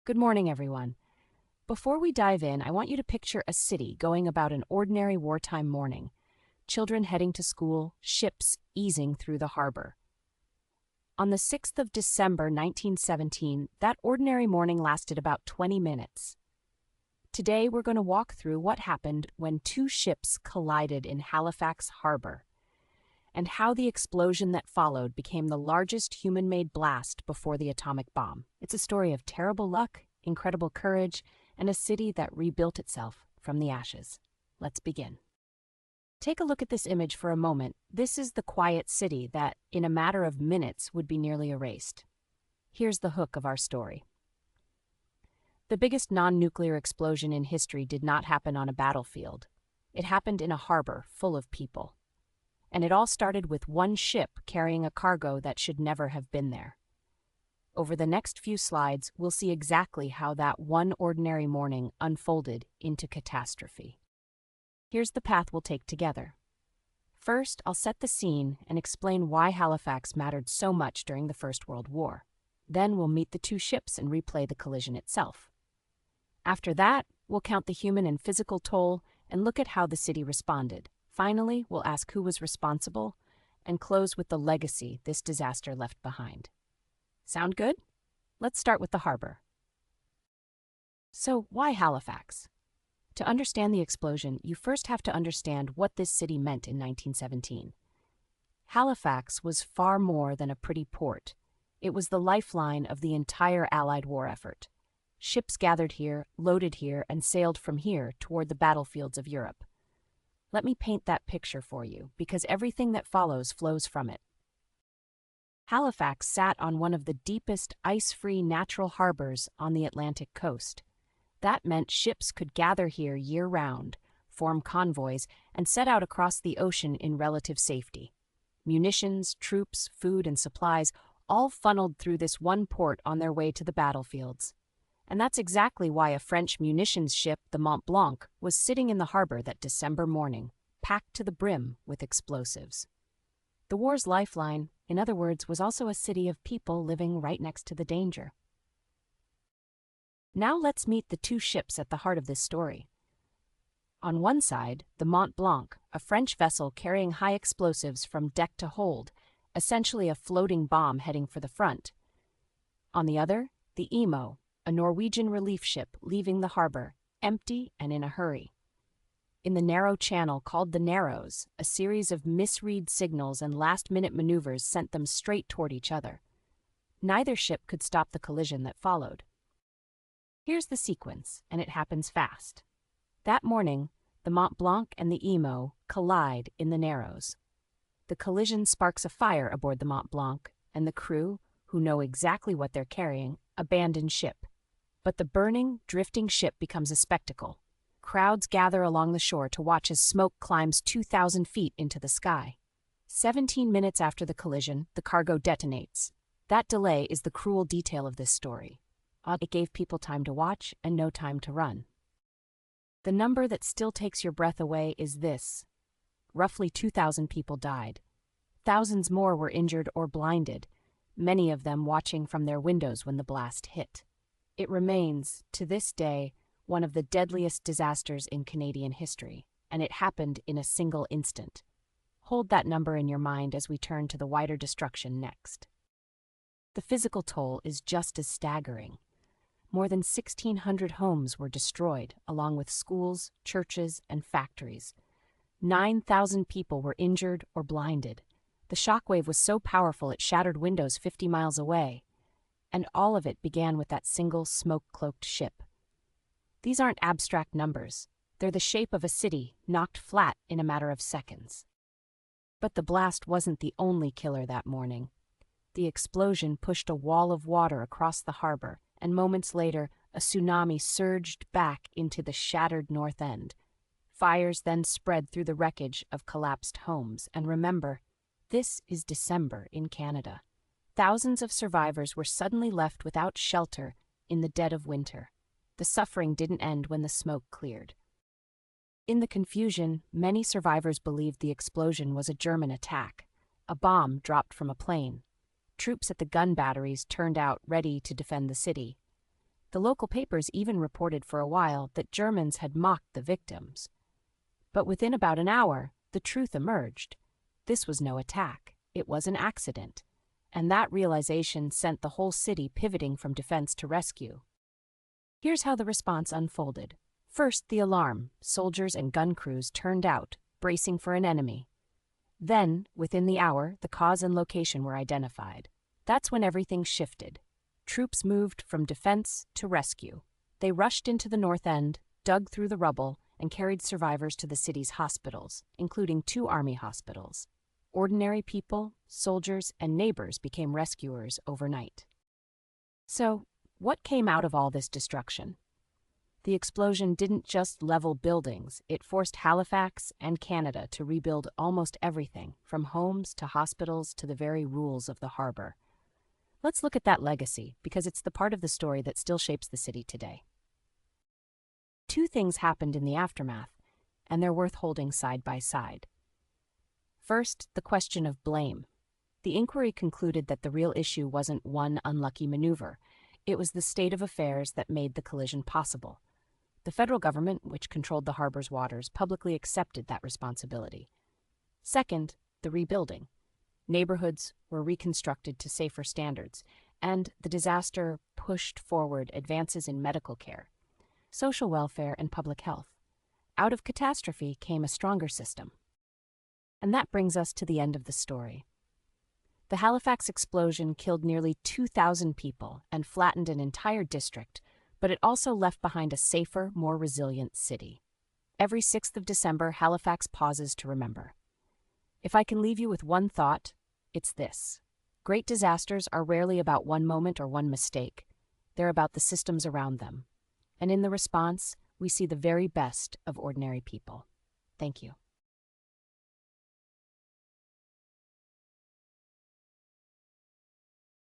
Good morning, everyone. Before we dive in, I want you to picture a city going about an ordinary wartime morning. Children heading to school, ships easing through the harbor. On the 6th of December, 1917, that ordinary morning lasted about 20 minutes. Today, we're going to walk through what happened when two ships collided in Halifax Harbor, and how the explosion that followed became the largest human-made blast before the atomic bomb. It's a story of terrible luck, incredible courage, and a city that rebuilt itself from the ashes. Let's begin. Take a look at this image for a moment. This is the quiet city that, in a matter of minutes, would be nearly erased. Here's the hook of our story. The biggest non-nuclear explosion in history did not happen on a battlefield. It happened in a harbor full of people. And it all started with one ship carrying a cargo that should never have been there. Over the next few slides, we'll see exactly how that one ordinary morning unfolded into catastrophe. Here's the path we'll take together. First, I'll set the scene and explain why Halifax mattered so much during the First World War. Then we'll meet the two ships and replay the collision itself. After that, we'll count the human and physical toll and look at how the city responded. Finally, we'll ask who was responsible and close with the legacy this disaster left behind. Sound good? Let's start with the harbor. So, why Halifax? To understand the explosion, you first have to understand what this city meant in 1917. Halifax was far more than a pretty port. It was the lifeline of the entire Allied war effort. Ships gathered here, loaded here, and sailed from here toward the battlefields of Europe. Let me paint that picture for you, because everything that follows flows from it. Halifax sat on one of the deepest ice-free natural harbors on the Atlantic coast. That meant ships could gather here year-round, form convoys, and set out across the ocean in relative safety. Munitions, troops, food, and supplies all funneled through this one port on their way to the battlefields. And that's exactly why a French munitions ship, the Mont Blanc, was sitting in the harbor that December morning, packed to the brim with explosives. The war's lifeline, in other words, was also a city of people living right next to the danger. Now let's meet the two ships at the heart of this story. On one side, the Mont Blanc, a French vessel carrying high explosives from deck to hold, essentially a floating bomb heading for the front. On the other, the Emo, a Norwegian relief ship leaving the harbor, empty and in a hurry. In the narrow channel called the Narrows, a series of misread signals and last-minute maneuvers sent them straight toward each other. Neither ship could stop the collision that followed. Here's the sequence, and it happens fast. That morning, the Mont Blanc and the Emo collide in the Narrows. The collision sparks a fire aboard the Mont Blanc, and the crew, who know exactly what they're carrying, abandon ship. But the burning, drifting ship becomes a spectacle. Crowds gather along the shore to watch as smoke climbs 2,000 feet into the sky. 17 minutes after the collision, the cargo detonates. That delay is the cruel detail of this story. It gave people time to watch and no time to run. The number that still takes your breath away is this. Roughly 2,000 people died. Thousands more were injured or blinded, many of them watching from their windows when the blast hit. It remains, to this day, one of the deadliest disasters in Canadian history, and it happened in a single instant. Hold that number in your mind as we turn to the wider destruction next. The physical toll is just as staggering. More than 1,600 homes were destroyed, along with schools, churches, and factories. 9,000 people were injured or blinded. The shockwave was so powerful it shattered windows 50 miles away. And all of it began with that single smoke-cloaked ship. These aren't abstract numbers. They're the shape of a city knocked flat in a matter of seconds. But the blast wasn't the only killer that morning. The explosion pushed a wall of water across the harbor, and moments later, a tsunami surged back into the shattered north end. Fires then spread through the wreckage of collapsed homes. And remember, this is December in Canada. Thousands of survivors were suddenly left without shelter in the dead of winter. The suffering didn't end when the smoke cleared. In the confusion, many survivors believed the explosion was a German attack, a bomb dropped from a plane. Troops at the gun batteries turned out ready to defend the city. The local papers even reported for a while that Germans had mocked the victims. But within about an hour, the truth emerged. This was no attack. It was an accident. And that realization sent the whole city pivoting from defense to rescue. Here's how the response unfolded. First, the alarm. Soldiers and gun crews turned out, bracing for an enemy. Then, within the hour, the cause and location were identified. That's when everything shifted. Troops moved from defense to rescue. They rushed into the north end, dug through the rubble, and carried survivors to the city's hospitals, including 2 army hospitals. Ordinary people, soldiers, and neighbors became rescuers overnight. So, what came out of all this destruction? The explosion didn't just level buildings, it forced Halifax and Canada to rebuild almost everything, from homes to hospitals to the very rules of the harbour. Let's look at that legacy, because it's the part of the story that still shapes the city today. 2 things happened in the aftermath, and they're worth holding side by side. First, the question of blame. The inquiry concluded that the real issue wasn't one unlucky maneuver. It was the state of affairs that made the collision possible. The federal government, which controlled the harbor's waters, publicly accepted that responsibility. Second, the rebuilding. Neighborhoods were reconstructed to safer standards, and the disaster pushed forward advances in medical care, social welfare, and public health. Out of catastrophe came a stronger system. And that brings us to the end of the story. The Halifax explosion killed nearly 2,000 people and flattened an entire district, but it also left behind a safer, more resilient city. Every 6th of December, Halifax pauses to remember. If I can leave you with one thought, it's this. Great disasters are rarely about one moment or one mistake. They're about the systems around them. And in the response, we see the very best of ordinary people. Thank you.